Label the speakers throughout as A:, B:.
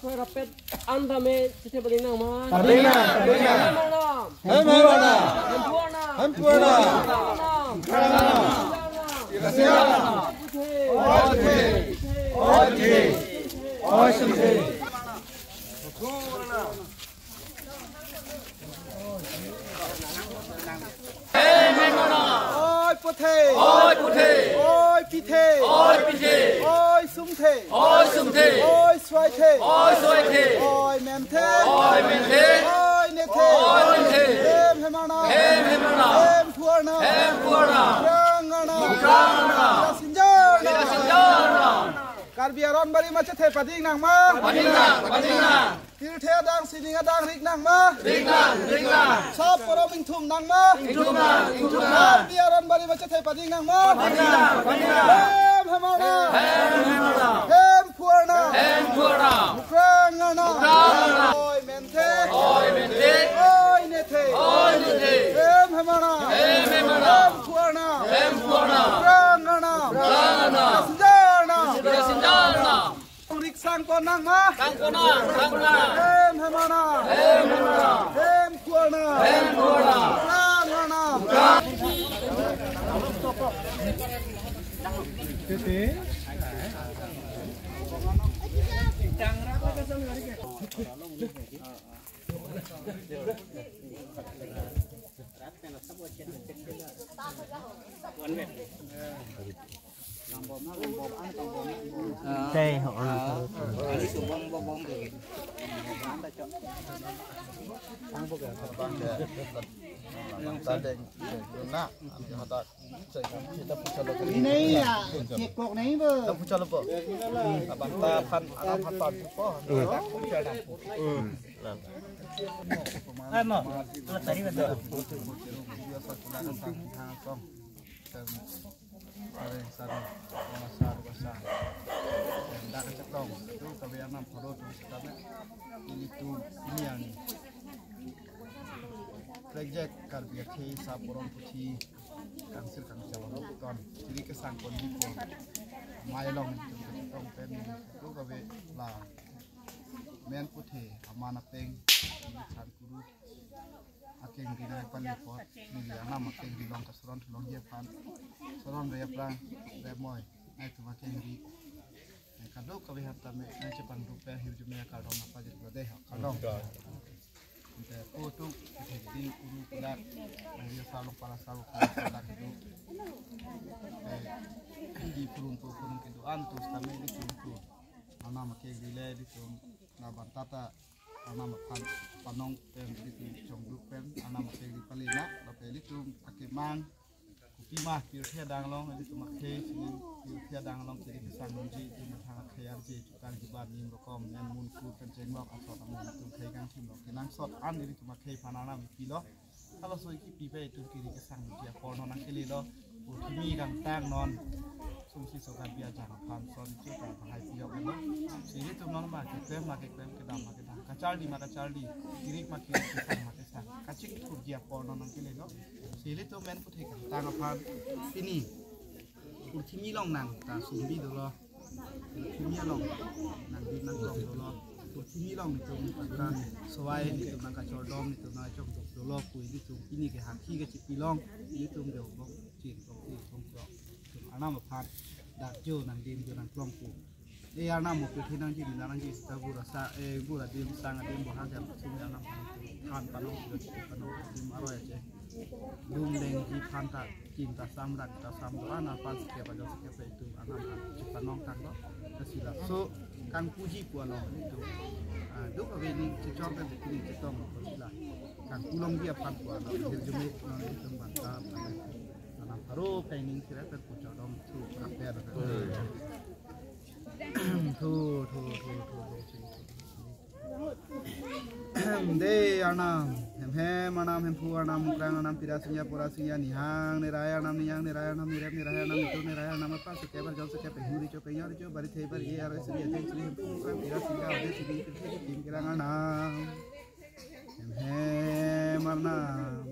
A: koi rapet anda me cete bading nang ma.
B: Bading nang. Hempuana.
C: Ôi puthe, ôi pithe, ôi sumthe, ôi swaithe, ôi memthe, ôi nethe, hem hemana, hem phuana, rangana, sinjana. Karbiaron bari macet he pading nang ma, Tirthe dang sininga dang rik nang ma, Sop poro mingthum nang ma, Karbiaron bari macet he pading nang ma, hem hemana, hem phuana, rangana, oi menthe, oi nethe, hem hemana, hem phuana, rangana, sinjana. Rik sang kon nang ma, hem hemana, hem phuana, rangana.
B: Đây họ
C: Ini ya, cekok nih bu. Project karbiak ke saborong puji kangsir jalan ton jadi kesang kondisi mailong tong pen itu kabe lah men putih amana peng san guru akeng dina palipot ni ana makeng di long kasron long ye pan soron re prang re moy ai tu makeng ri kado kabe hatta me ai cepan rupiah hidup me kadong apa jadi bade kadong untuk di uru pelat dia selalu para selalu itu di perung itu antus kami di perung anak makai gila itu nabar tata anak makan panong pen itu congduk pen anak makai di palina tapi itu pakai mang kopi mah kira danglong itu makai sini kira danglong jadi kesang nunji itu masalah kaya je cukan jibat nim rokom yang munku kenceng lok asal tamu itu kaya kan tim lok kenang sot an itu cuma kaya panana kilo kalau soal kipi itu kiri kesang nunji kono nang kili lo kimi kang tang non sungsi sokan biasa pan son itu kan bahaya tiga kan sini tu non makai krem kedam kacal di kiri makai kesang makai sang kacik kurgia kono nang kili lo sini tu men putih tang pan ini kimi long nang ta sumbi dulu kimi long nang di nang long dulu kimi long itu kan sawai itu nang kacor dom itu nang cok dulu kui itu ini ke haki ke cipilong itu dia bong cin bong anak makan dak jo nang dim jo nang klong ku anak mau pergi nang ji nang ji setahu rasa gula dim sangat dim bohang jam sini anak kan panong dim aroy aja dum deng ji pantat cinta samrak kita samran apa setiap ada setiap itu anak panong kan lo kesila so kan puji puano itu duk ini cecok kan ini cetong kesila kan pulang dia pan puano hirjumit itu mantap anak baru training kira terpucuk dong tu prepare tuh de anam hem anam hem pu anam mukrang anam pirasinya purasinya nihang niraya anam nihang niraya anam nirep niraya anam itu niraya anam apa sekebar jauh sekebar huri copenyar coba bari tebar ye arai sini ada sini hem mukrang pirasinya ada sini tim kirang anam hem anam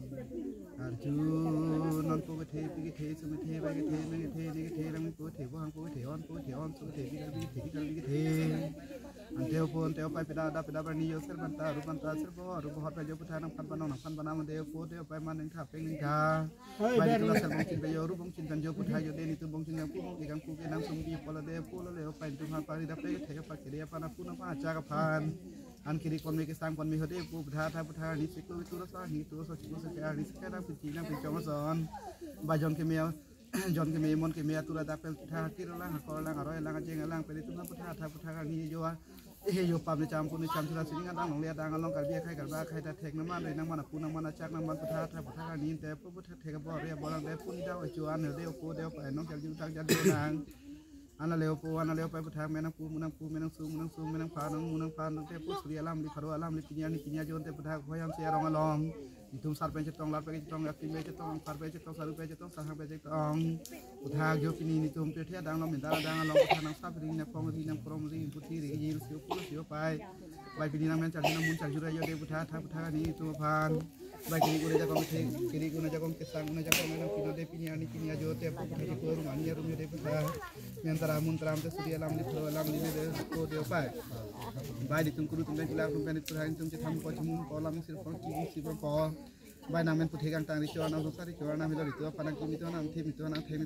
C: arjun non pu ke the sumi the ba ke the me ke the ni ke the ram pu the wang pu the on su the ke ke the ante Deo pun Deo pai peda bani yo ser banta ser bo hot pai jo putra nang pan panam Deo po Deo pai man ning tha peng ning tha bai di kelas bong cin pai yo ru bong cin kan jo putra yo de ni tu bong cin yang pu bong ikan pu ke nang sum di pola Deo po lo Deo pai tu han pari da pe ke pa ke dia pa na pu na pa cha ka phan an kiri kon me ke sang kon me hode pu putra ni siku tu sa ni tu so chiku se ka ni se ka nang pi nang pi chong son ba jon ke meo John ke memon ke mea tura dapel putra kira lang akor lang aroi lang ajeng lang peli tu putra ni jo yo pam ni cham kun ni cham tura sini ngadang long lia dang long kal bia khai kal ba khai ta thek na man nang man pu nang man chak nang man putra ni te putra thek bo ria bo lang de pu ni daw chu an de ko de pa nong chal ju tang jan de nang ana leo pa putra me nang pu me nang su me nang pa nang te pu suri alam li kharo alam li kinya jon te putra khoyam se rong along Itum sar pe cetong lar pe cetong akti pe cetong sar pe cetong saru pe cetong sahang pe cetong utha jo kini ni tum pe thia dang long minda dang long utha nang sap ring na pong ri nang prom ri puthi ri yil siu pu siu pai bai pini nang men chal nang mun chal jura yo de utha ni tu phan bai kiri gune ja kong the kiri gune ja kong kesang gune ja kong nang pino de pini jo te pu puthi ko ru man ru de putha men tara mun tram te surya lam li thro lam li de ko de pai bai di tum kuru tum de lam tum pe ni tu hain tum che tham ko chumun ko lam sir ko ki si ko bai nang men puthi kang tang ri cho nang sari cho nang mi do ri tu pa nang ki mi to nang the mi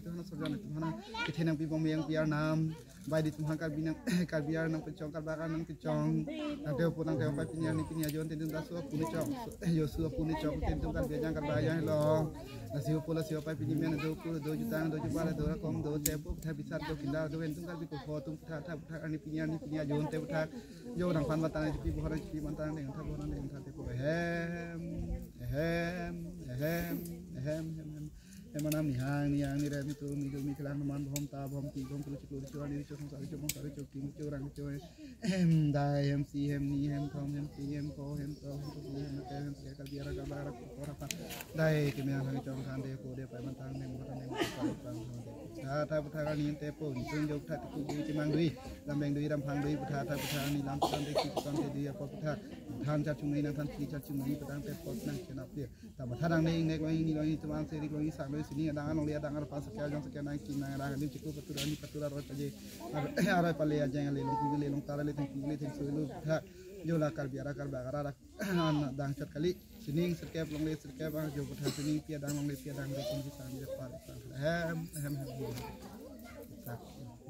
C: to nang so jan tu hana ki the nang pi bom yang piar nam bai di tum hang kal binang kal biar nang pechong kal ba nang pechong nang de pu nang de pa pinya jon ten da so pu ni chong yo su pu ni chong ten tum kal bia jang kal ba yang lo la siu pa pi men do pu do ju tang do ju ba do kom do te pu tha bisat do kinda do wen tum kal bi ko pho tum tha ani pinya jon te tha yo nang phan ba tang pi bo hara pi man tang ne tha bo nang tha te ko Emanam ni hang ni re mi tu mi kelang man bom ta bom ti bom tu ciklu cu ni cu sari cu ki cu rang cu dai hem si hem ni hem thom hem si hem ko hem to hem te hem se kal biara kal bara ko ra dai ki me hang chong kan de ko de pa man tang ne mo ta putra ni te po ni chung jo tha ku bi ti mang dui lam beng dui ram phang dui putra ni lam tan de ki kon te dia po putra than cha chung ni nang than ki cha chung ni patang te po nang chenap dia ta ba thang nei nei ko ni lo ni tamang se ri ko ni sang le sini dang anong lia dang ar pa sakya jong sakya nang ki nang dang ni chiku patura ro ta je ara pa le ajang le long ki le long tara le thang ki le thang so lu tha jo la kal biara kal ba gara dang chat kali sining sakya long le sakya ba jo putra sining pia dang long le pia dang de ki sang ni pa hem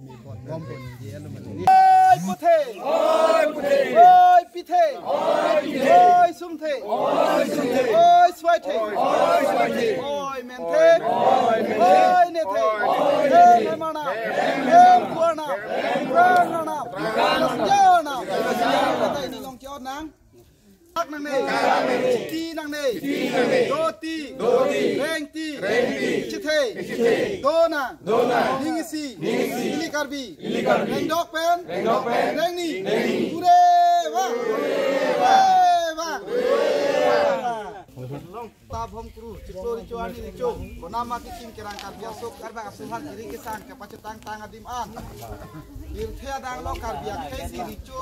C: มีบอดบอมเป็นเยอะเลยมันนี่พุทเทพิเทซุมเทสวยเทแมนเทเนเทมานากัวนาร้านนาเจ้านาแต่นี่ลองเจ้านังนักนังเน่ตีนังเน่โดตีเร่งตีชิเทโดนานิงซีอิลิการบีเร่งดอกเป็นเร่งนี่กูเร่ว่าลองตาพมครูจิโกริจวนนี่จุบนามากิจิมเกรังการบิอาสุกการบาสุหันอิริกิสังกับปัจตังตังอดิมอันอิรเทียดังลอกการบิอาเคซีริจุ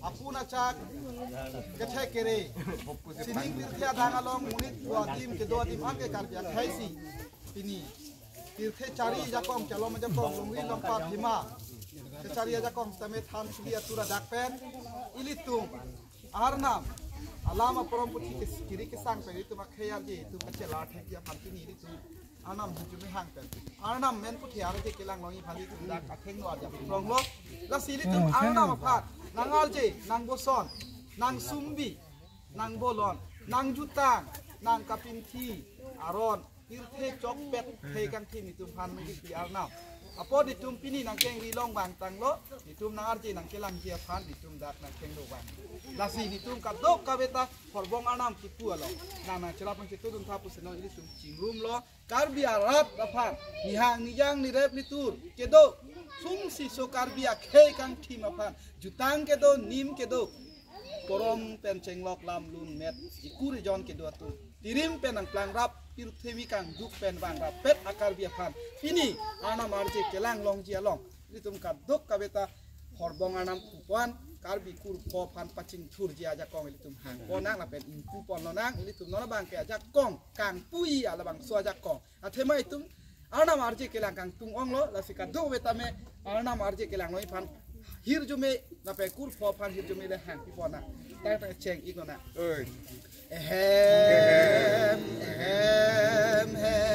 C: Apuna cak kecek kiri, sini tirthe dang along munit dua tim angke karya kaisi ini tirthe cari jakong calom jakong lungri lompat hima cari jakong same than sulia tura dakpen ilitung arnam alama peromputi kiri kesang pe itu makhaya je itu kecela thek ya pantini itu anam hujumi hang pen arnam men puthi arake kelang longi phali tu dak atheng no aja long lo la sili tu arnam aphat nang alje nang boson nang sumbi nang bolon nang jutang nang kapinthi aron tirthe chokpet thekang thi mitum phan mi pi arnam apo ditum pini nang keng ri long bang tang lo ditum nang arje nang kelang kia phan ditum dak nang keng do bang lasi ditum ka dok ka beta forbong arnam ki pu alo nana chela pang ki tudum thapu seno ini tum chingrum lo karbia rat aphan ni hang ni yang ni rep ni tur kedo sum si so karbia khe kang thi ma phan jutang kedo nim kedo porom pen chenglok lam lun met ikuri jon kedo tu tirim pen ang plang rap pirthewi kang duk pen bang rap pet akar bia phan ini ana marje kelang long jia long ditum ka dok ka beta horbong anam kupan karbi kur pho phan paching thur jia ja kong ditum hang ko nang la pen ku pon lo nang ditum no bang ke ja kong kang pui ala bang so ja kong athemai tum ana marje kelang kang tung ong lo la sika dok beta me ana marje kelang noi phan ฮิรจุเมนับไปกูพอพันฮิรจุเมเลยห่างพี่พอนะตั้งแต่เชงอีกแล้วนะแฮ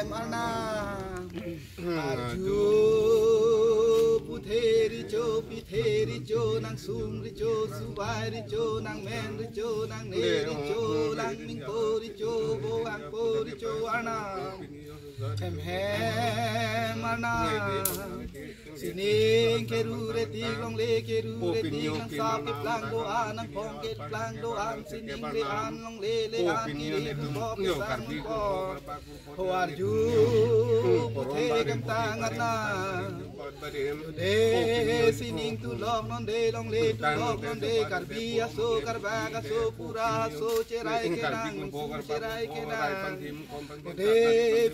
C: มอานาอาจูปุเทริโจปิเทริโจนางซุมริโจสุบายริโจนางแมนริโจนางเนริโจนางมิงโกริโจโบอังโกริโจอานาแฮมอานาสิเนงเครูเรติลองเลเครูเรตินังสาบเก็บลังโดอานังพองเก็บลังโดอานสิเนงเลอานลองเลอานกิริบุบเก็บสังโกโหอาจูปุเทกันตางานนาเดสิเนงตุลองนอนเดลองเลตุลองนอนเดการบีอาโซการบากาโซปูราโซเจไรเกนังเจไรเกนังเด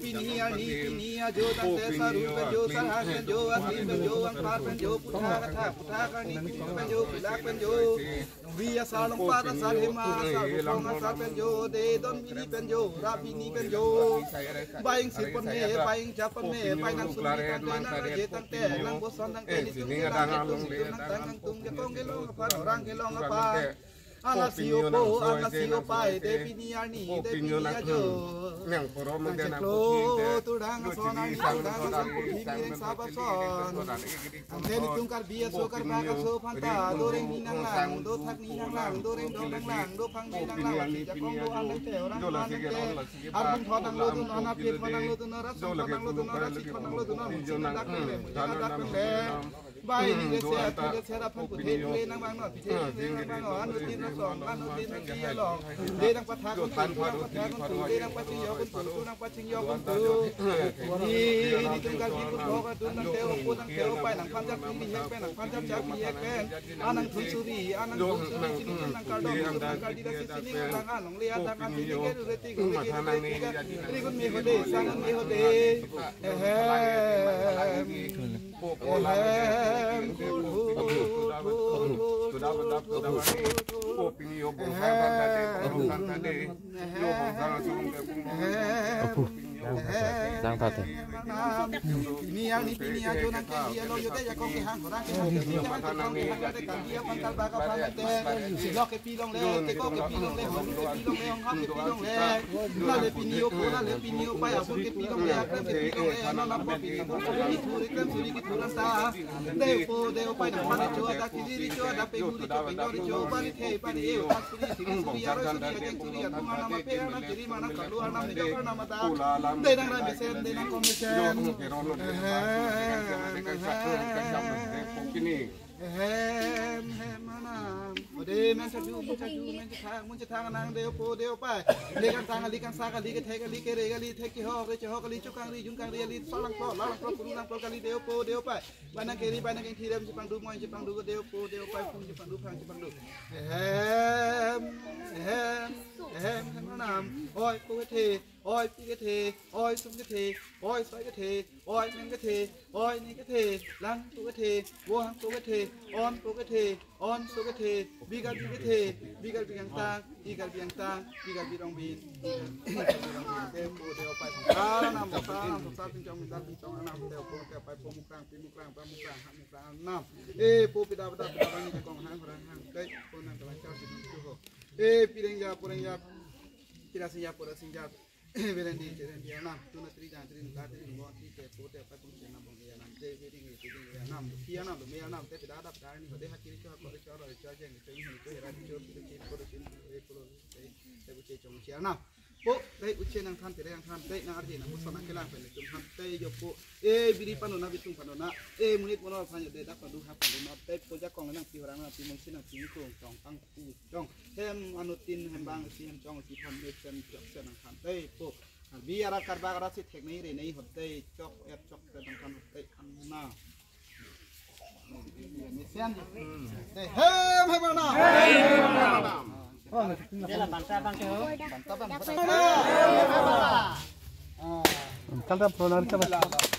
C: ปินีอานีปินีอาโจตันเตสารุเป็นโจสาหันเป็นโจอาสิเป็นโจอังคารเป็นโจพุทธากถาพุทธากานิเป็นโจปิลาเป็นโจวิยาสาลงปาตสาเหมาสาลงสาเป็นโจเดดอนบินีเป็นโจราบินีเป็นโจใบสิปนเมใบจับปนเมใบนังสุนีตั้งเตนังเจตั้งเตนังบสันตั้งเตนิสุนีนังตุงนังตุงจะต้องเกลงอภันรังเกลงอภันala siyo pai de piniani de piniajo yang poromo de na tudang sona tudang putih sabason ante tungkar bias sokar baga so phanta doreng ninang lang do thak ninang lang doreng do nang lang do phang ninang lang jakong do an te orang an te arbun thonang lo tu nana pet thonang lo tu nara thonang lo tu nara sit thonang lo tu nara dak le bai ni de se ra phang putih le nang bang no pithe nang bang no an tin na song an tin na kia lo de nang pathak kun tu de nang paching yo kun tu nang paching yo kun tu ni tungkal bi kun thok tu nang teo pai nang phan jak ni hek pe nang phan jak jak ni hek pe anang thui suri anang thui suri sini nang kal do nang kal di da sini nang an nong le atang an sini ke re ti kun ri kun me hode sang me hode
A: Giang thật
C: Piniang ni pinia jo nang ke dia lo yo te ya kong ke hang orang ke hang ke hang te kan dia pantal ba ka pan te si lo ke pilong le te ko ke pilong le hong ke pilong le hong ha ke pilong le na le pinio ko na le pinio pa ya ke pilong le ke pilong le na na pa pilong ni thu ri krem suri ki thuran ta de pa na pan jo da ki ri jo da pe ri jo pe jo pa ni the pa ni e ta suri suri ya ro suri ke suri ya tu na ma pe na kiri ma na kalu na ni ka na ma ta de nang ra besen de nang komisen Ode men saju men thang nang deo po deo pa le kan tang ali kan sa ka li ke the ka li ke re ka li the ki ho li chu kang ri jung kang ri li sa lang pro puru lang pro ka li deo po deo pa bana ke ri bana ke thi dem pang du moi pang du deo po deo pa pung pang du phang pang du hem nam oi po ke the oi pi ke the oi sum ke the oi soi ke the oi men ke the oi ni ke the lang po ke the wo hang po ke the on po ke the on so ke the bigal bi ke the bigal bi yang tang bigal bi yang tang bigal bi dong bin em po deo pa nam sa tin chong min dal tin chong nam deo po ke pa po mu krang pi mu krang pa mu krang ha mu krang nam po pi da ni ka kong hang hang kai po nan ka cha tin chu ho pireng ya pira sin ya Verendi nam tu na tri jan tri la tri mo ti te po te pa tum se nam bong ya nam te veri ni ti ya nam kia nam me nam te da da da ni hode ha kiri cha ko cha ra cha jeng te ni te ra ti cho ti ko ti ko te bu che chong sia nam po dai uche nang than te yang than dai na arji na musa na kelang pe tum han te yo po biri panu na bitung panu na munit mono phan yo de da panu ha panu na te po ja kong nang pi horang na pi mong sin na pi ko chong pang pu chong hem anutin hem bang si hem chong si phan me chen chok sen nang than te po bi ara kar ba ara si thek nei re nei hotte chok ep chok te nang kan hotte anna me sen te hem na
B: Đây là bàn ta băng kéo.
C: Bantap bang.
B: Kan ta pronar ka ba?